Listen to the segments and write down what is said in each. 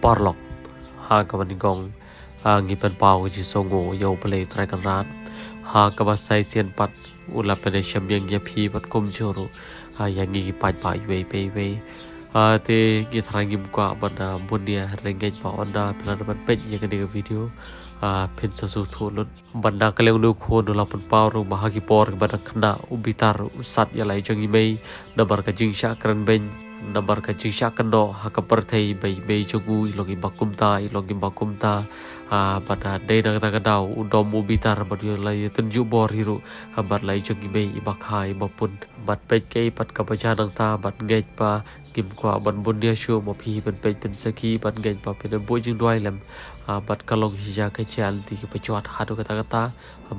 parlok ha kamaningong ngipan pau ji songo yo play trakan ran ha kabasai sian pat ula pene syamyang ya phi pat kom joro yang ngi pat pa we pe te ngi thrangim kwa bana bunia rengej pa onda pelan ban pej yang ni video pen sasu thulun banda kaleng nu khon la pan pau ru bahagi por bana khna ubitar usat ya lai jangi mei nabar ka jing sha kran ben nabar ka jing sha kan do ha ka perthei bei jogu ilongi bakumta pada dei na ta ka dau udom ubitar badio lai tunju bor hiru habar lai jangi mei ibakhai bapun bat pej ke pat ka bajanang ta bat ngej pa kim kwa ban bunia shu mo phi ban pej pen saki ban ngej pa pen bo jing doi lam bat kalong hija ka chal ti ka pechot hadu kata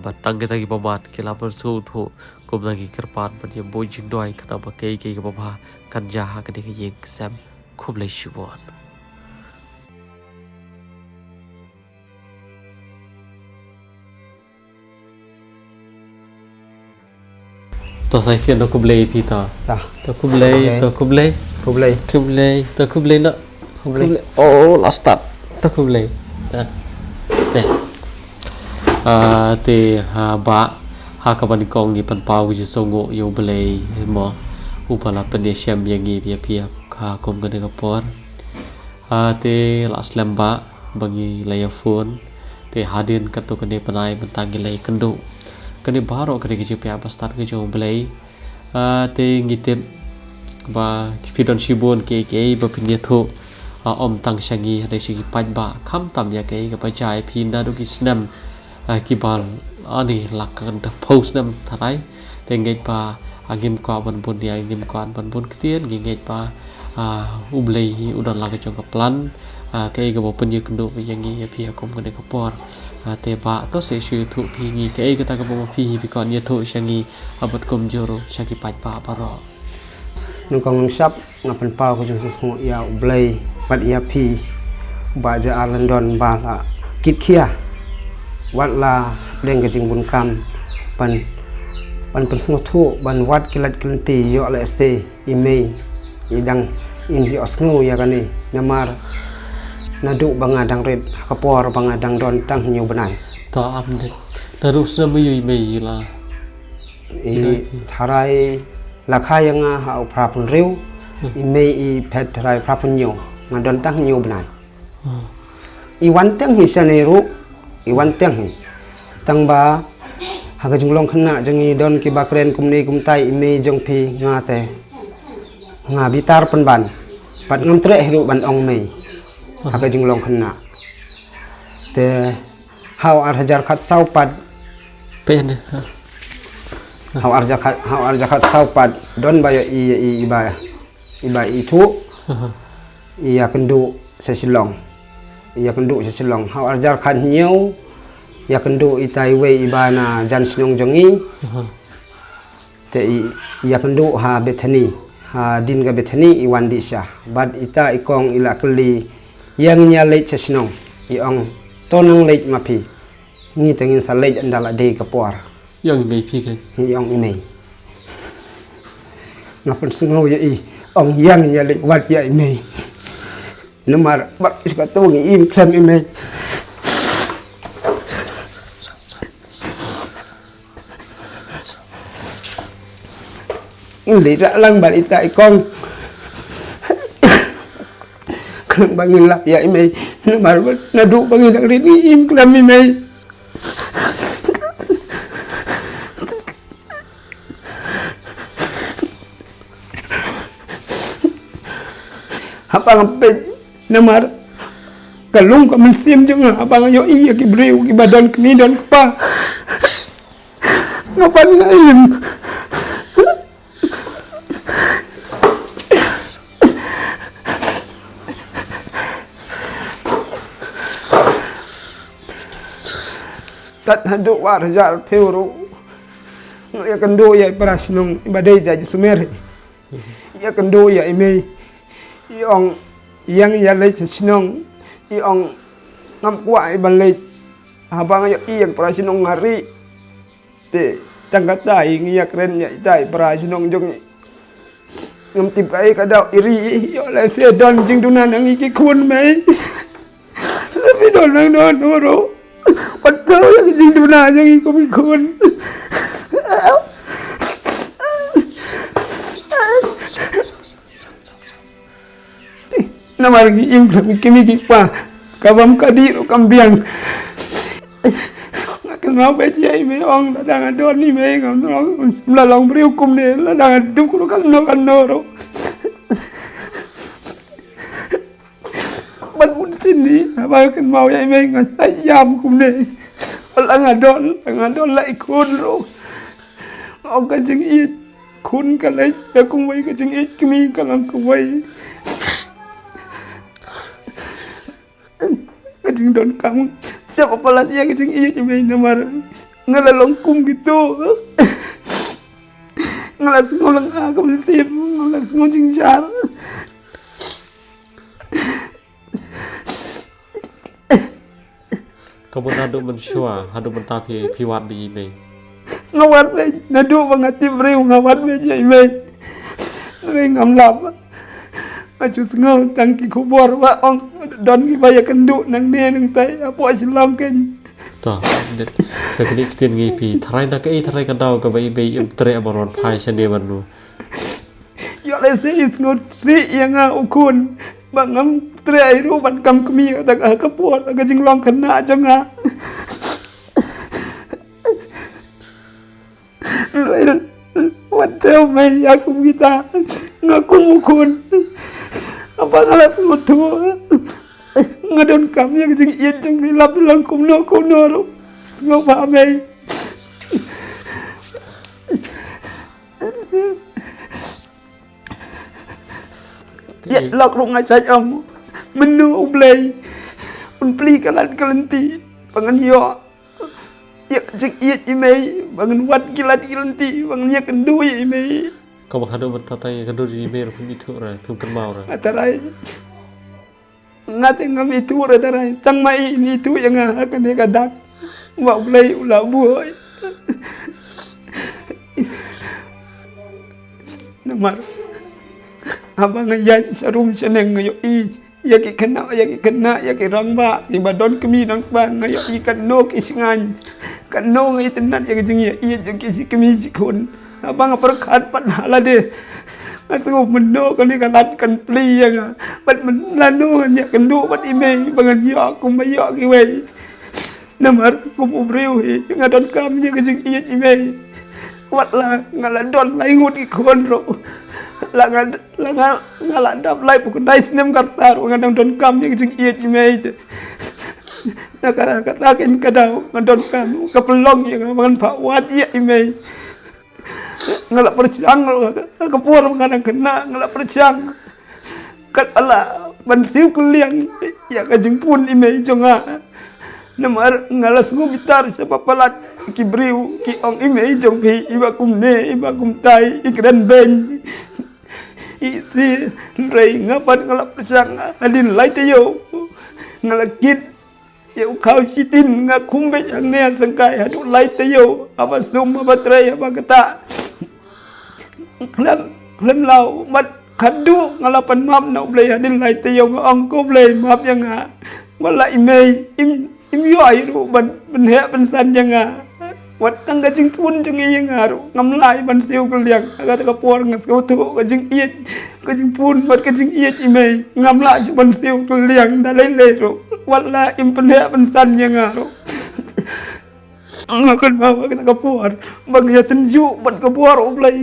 bat tang kita ki bamat kila bersu thu kum lagi kerpan ban ye bo jing doi kana ba ke ka ba kan jaha ka de ka yeng sam khub lai shibon to sai sian do kublei pi ta to kublei na kublei oh last start to kublei te ha ba ha ka ban kong ni pan pau ji songo yo blei mo upala pene syam yang ngi pia ka kom ga de ka por te last lamba bangi laya phone te hadin ka to kane panai bentang lay kendo kani baro kare ki pia bastar ke jo blei te ngitep ba fidon shibon ke ba pinye tho om tang shangi re shi pat ba kham tam ya ke pa chai phin da do ki snam ki bal ani lakan da post nam tharai te ngej pa agim kwa ban bun ya ngim kwa ban bun kitien ngej pa ublei udan la ke jong ka plan ke ga bo pinye kendo yang ngi pia kom ka de ka por te ba to se shu thu phi ngi ke ka ta ka bo phi bi kon ye thu shangi abat kom joro shaki pat pa paro nung kong sap ngapan pau ko jong su ya ublei pat ya phi ba ja alandon ba la kit khia wat la leng ka jing bun kam pan sung thu ban wat kilat klanti yo la se ime idang in di osngu ya kani namar nadu bangadang red kapor bangadang don tang nyu banai to amde terus na mi la i tharai la khaya nga ha pra pun riu ime i pet tharai pra pun nyu ngadon tang nyu banai i wan tang hi saneru i wan tang hi tang ba ha ka junglong khna jangi don ki bakren kumni kumtai ime jong phi nga te nga bitar pen ban pat ngam tre hiru ban ong mei ha ka junglong khna te how ar hajar khat sau pat pen how ar khat sau pat don ba i ba i thu i ya kendu sesilong how ar jar khat nyeu ya kendu itai we ibana jan snong jongi te ya kendu ha bethani ha din ga bethani i wandi sha bad ita ikong ila kli yang nya le snong i ong tonang le ma phi ni tengin sa le andala de ka por yang mai phi ke i ong i nei ngapan sungo ya i ong yang nya le wat ya i nei namar bat iska to ngi im klem i nei in li ra lang bal ita ikong klang bangin la ya imei namar nadu bangin ang rin im klam imei hapang pe namar kalung ka mensim jeng abang yo iya ki breu ki badan kini don pa ngapan ngaim tat hadu war jar peuru ya kendo ya prasnung ibadai jaji sumer ya kendo ya ime iong yang ya le sinong iong ngam kwa ibalai habang ya iya prasnung ngari te tangkata ingi ya keren ya itai prasnung jong ngam tip kai kadau iri yo la se don jing dunan ang iki kun mai la fi don nang don ro wat kau yang jing dunan yang iki kun namar gi im kimi ki pa kabam kadi ro kambiang kan mau be jai me ong la dang don ni me ngam la long briu kum ne la dang du ko kan no ro ban mun sin ni ba kan mau jai me ngai sai yam kum ne la ngadon lại kun ro ong ka jing i kun ka lai ya kum wei ka jing i kimi ka lang kum wei ka jing don kam siapa pala dia kecing iya cuma namar ngalalong kum gitu ngalas ngolang aku sip ngalas ngocing jar kamu nado mensyua hadu mentapi piwat di ini ngawat be nado bangati breu ngawat be jai be ngam lap acu ngau tangki kubur wa ong don ki baya kendu nang ne nang tai apa Islam ken toh teknik tin ngi pi tharai na kai tharai kan dau ka bai bai im tre aboron phai chane manu yo le se is ngot si yang ukun bangam tre ru ban kam kmi tak ka puat ka jing long kena janga wat tell me aku kita ngaku ukun apa ngalas ngutu ngadon kami yang jing iya jing bilap bilang kumno ro ngok ba me ya lok rung ngai sai om menu ublay un pli kalan kalanti pangan yo ya jing iya imei bangun wat kilat kilanti bangun ya kendu ya imei kamu hadu mentatai kendu di email pun itu rai pun kan mau rai atarai ngate ngam itu atarai tang mai ini itu yang akan dia kadak mau ublay ula buoi namar abang ya sarum seneng ngayo i ya ki kena ya ki rangba di badon kemi nang ba ngayo i kan no kisingan kan no ngai tenan ya jing ya i jing ki kemi sikun abang perkat pat hala de asu mendo kan ni kan pli ya pat men lanu ya kan do pat ime bangan ya kum ba ya ki we namar kum ubreu hi ngadon kam ya jing i ime wat la ngaladon lai ngut ki kon ro ngala dap lai pukul dai sinem kartar ngadang don kam yang jing iet imei nakara katakin kadau ngadon kam kapelong yang mangan pak wat iya imei ngala percang kapur ngadang kena ngala percang kat ala ban siu keliang ya kajing pun imei jonga namar ngala sungu bitar sebab palat ki briu ki ong imei jong pi iba kum tai ikran ben isi rei ngapan ngalap persang adin lai tayo ngalakit ya ukau sitin ngakumbe yang ne sangkai hadu lai tayo apa sum apa trai apa kata klam lau mat kadu ngalapan map na blay adin lai tayo ngong ko blay map yang wala imei im yoi ru ban he ban san yang wat tang gajing pun jeng iya ngaru ngamlai ban siu keliang agak tak por ngas kau tu gajing iya gajing pun bat gajing iya imei ngamlai ban siu keliang dalai leru wat la impenhe ban san yang ngaru ngakan bawa kita kapor bang ya tenju ban kapor ublai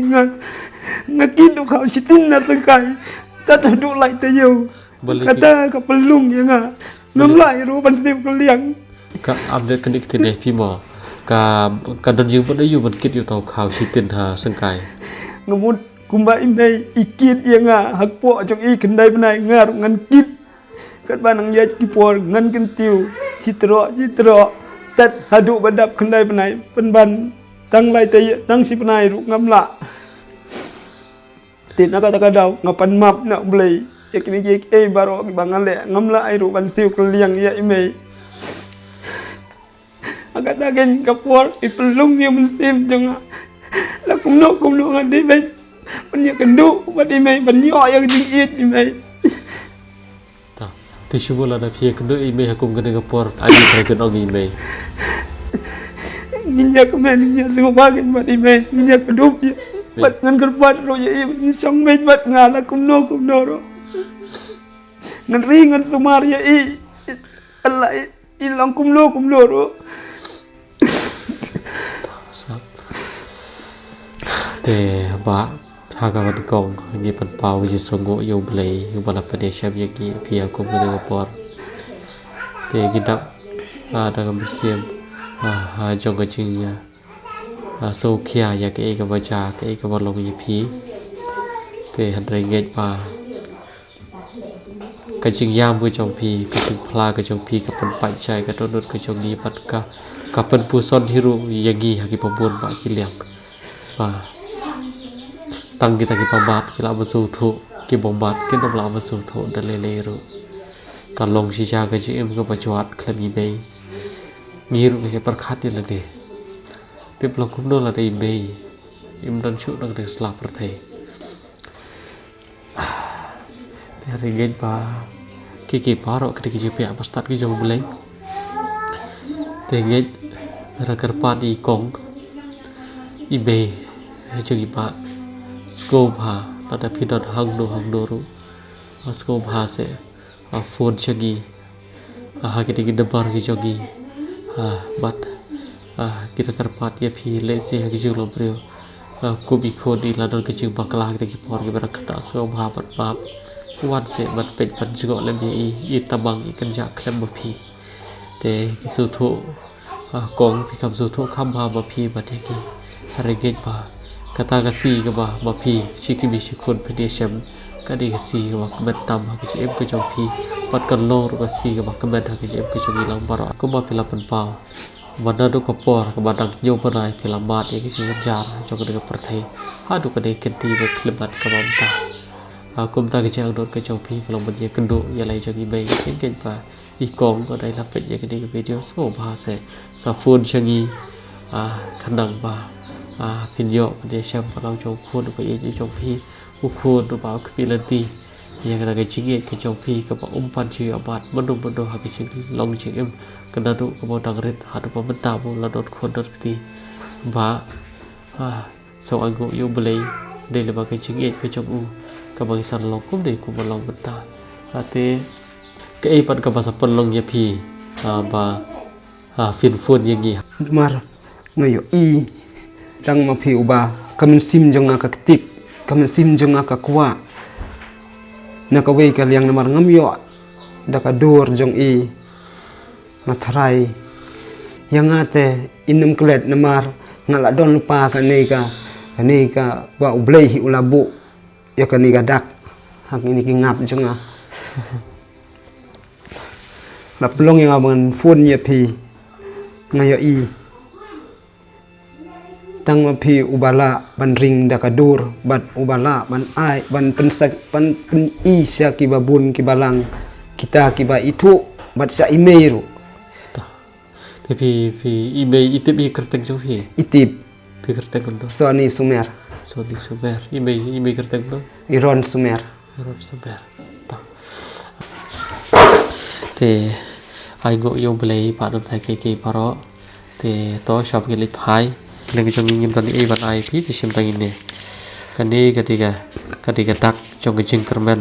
ngakin kau sitin na sengkai tata du lai tayo kata kapelung yang ngamlai ru ban siu keliang ka update kenik tine pimo ka dan yung pada yung kit yung tau khao sitin ha sengkai ngamut kumba imei ikit yang hakpo jong i kendai benai ngar ngan kit kat banang ya kipor ngan kentiu citro tat hadu badap kendai benai penban tang lai tay tang si benai ru ngamla tin kata kadau ngapan map nak blay yakni baro bangan le ngamla ai ru ban siu keliang ya imei agak tagen kapor ipelung yang musim jangan la kumno ngadi bet Banya kenduk badi mai banyo yang jingit mai. Ta ti shubula da phia kendo ime hakum kene kapor aji thai kan ong ime Minyak men minyak semua bagian badi mai minyak kedup ya. Bat ngan kerbat ro ya ni song mai bat ngala kumno ro. Ngan ringan sumar ya Allah ilang kumlo ro. sap te ba haga ban kong ni pan pau ji songo yo blei yo bala pade sham yaki phia kum kene kapor te gidak ada ngam siam jong ka chingya so khia ya ke ka bacha ke ka balong yi phi te han re nge pa ka ching yam bu chong phi ka ching phla ka chong phi ka pan pai chai ka tonut ka chong ni pat ka pan pu son hiru yagi haki pabon ba ki liang pa tang kita ki pambat ki la basu thu ki bombat ki dom la basu thu da le ru ka long si cha ka chi em ka bachwat khlami bei ngiru ke perkhat ya lade tip lo kumno la dei bei im dan chu dang de slap perthe hari gen pa ki paro ke ki pe pastat ki jong beleng te gen rakar pa di kong i be jogi pa skobha tada pidot hang do ru skobha se phone chagi ha ki debar ki jogi but kita karpat ya phi le se ha ki jung lo brio ko bi kho di la don ki jung bakla ki ki por ki ber khata so bha pat pap wan se bat pe pat jugo le bi i tabang i kan ja klem bo phi te ki su tho kong phi kam su tho kham ba ba phi ba te ki hare ge ba kata ka si ka ba phi chi ki bi shi khon phe de sham ka di ka si ka ba bet tam ha ki em ka jong phi pat kan lo ro ka si ka ba ka bet ha ki em ka jong ilang baro ko ba phi la pan pau mana do ko por ka badang nyo panai phila mat e ki chi jar jong ka perthai ha du ka de kenti ba khlebat ka ba ta kum ta ki chang dot ka chong phi kalong ban ye kendo ya lai jong i bei ken pa i kong ko dai la pe ye ki de video so ba se sa phone changi khandang ba phin yo de sham pa long chong phone ko ye chong phi u khon do ba ki lanti ya ka ga chinge ka chong phi ka ba pan chi abat mando ha ki ching long ching em kana do ko ba dang ret ha do ba man ta bo la dot khon dot ti ba so ango yo blei de le ba ka chinge ka chong u ka bang san long kum de ku ba long bata ate ka e pan ka ba sa pan long ya phi ba fin phone yang gi Mar ngayo tang ma phi uba kamen sim jong ka tik kamen sim jong ka kwa na ka wei ka liang namar ngam yo da ka dur jong matharai yang ate inum klet namar ngala don lupa ka nei ka ba ublei hi ulabu ya ka ni ga dak hak ini ki ngap jong la plong yang abang phone ye phi ngayo tang ma phi ubala ban ring da ka dur bat ubala ban ai ban pensak ban sia ki babun ki balang kita ki ba itu bat sa imeiru te phi email itip i kertek jo phi itip phi kertek do Sony Sumer email kertek do Iron Sumer ta te ai go yo blei pa dom thai ke paro te to shop ke li thai leng jong ngim tan e ban ai phi ti sim tang ne kani ka tak jong jing kermen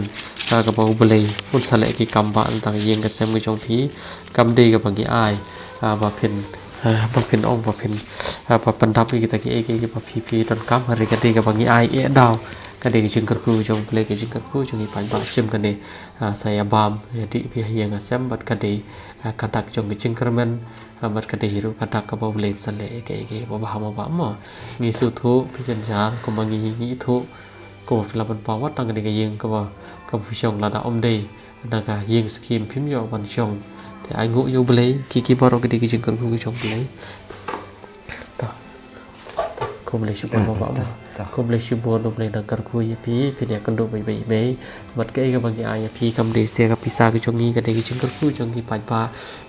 ka ba blei un sale ki kamba tang yeng ka sem jong phi kam de ka bangi ai ba phin ong ba phin ba pandap ki ta ki ba phi don kam hari ka de ka bangi ai e daw ka de jing kar ku jong blei ka jing kar ku jong ni pan ba sim ka ne saya bam di phi yeng ka sem bat ka de ka tak jong jing kermen bat ka de hiru ka tak ka ba blei sale ke ba ba mo ngi su thu phi jan jar ko mangi ngi thu ko phila ban pa wat tang ka de ka yeng ka phi chong la da om de na ka yeng skim phim yo ban chong te ai ngụ yo blei ki baro ke de ki jing kar ku chong blei ta ko blei shu ba ko blei shu bo no blei na kar ku ye pi ne kan do bai mat ke ga bang ai pi kam de ste ka pisa ki chong ni ka de ki jing kar ku chong ki pa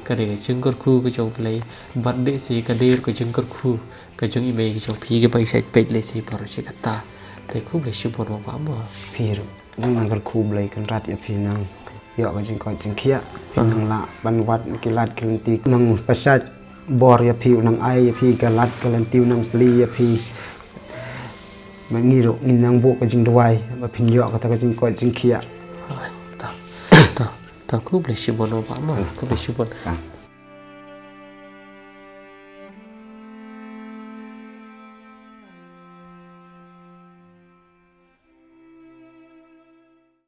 ka de jing kar ku ki chong blei bat de si ka de ko jing kar ku ka jong i bai ki chong pi ke bai sai pe le si paro che ka ta แต่คู่เลยชิบนว่าบ่ พี่รู้นั่งนั่งกันคูบเลยกันรัดอย่าพี่นั่งเยอะก็จริงก็จริงเคี้ยพี่นั่งละบันวัดกิรัดกิลันตีนั่งประสาทบอร์อย่าพี่นั่งไออย่าพี่กันรัดกิลันตีนั่งปลีอย่าพี่มันงี้รู้งี้นั่งบุกก็จริงด้วยว่าพี่เยอะก็แต่ก็จริงก็จริงเคี้ย ตาคู่เลยชิบนว่าบ่คู่เลยชิบน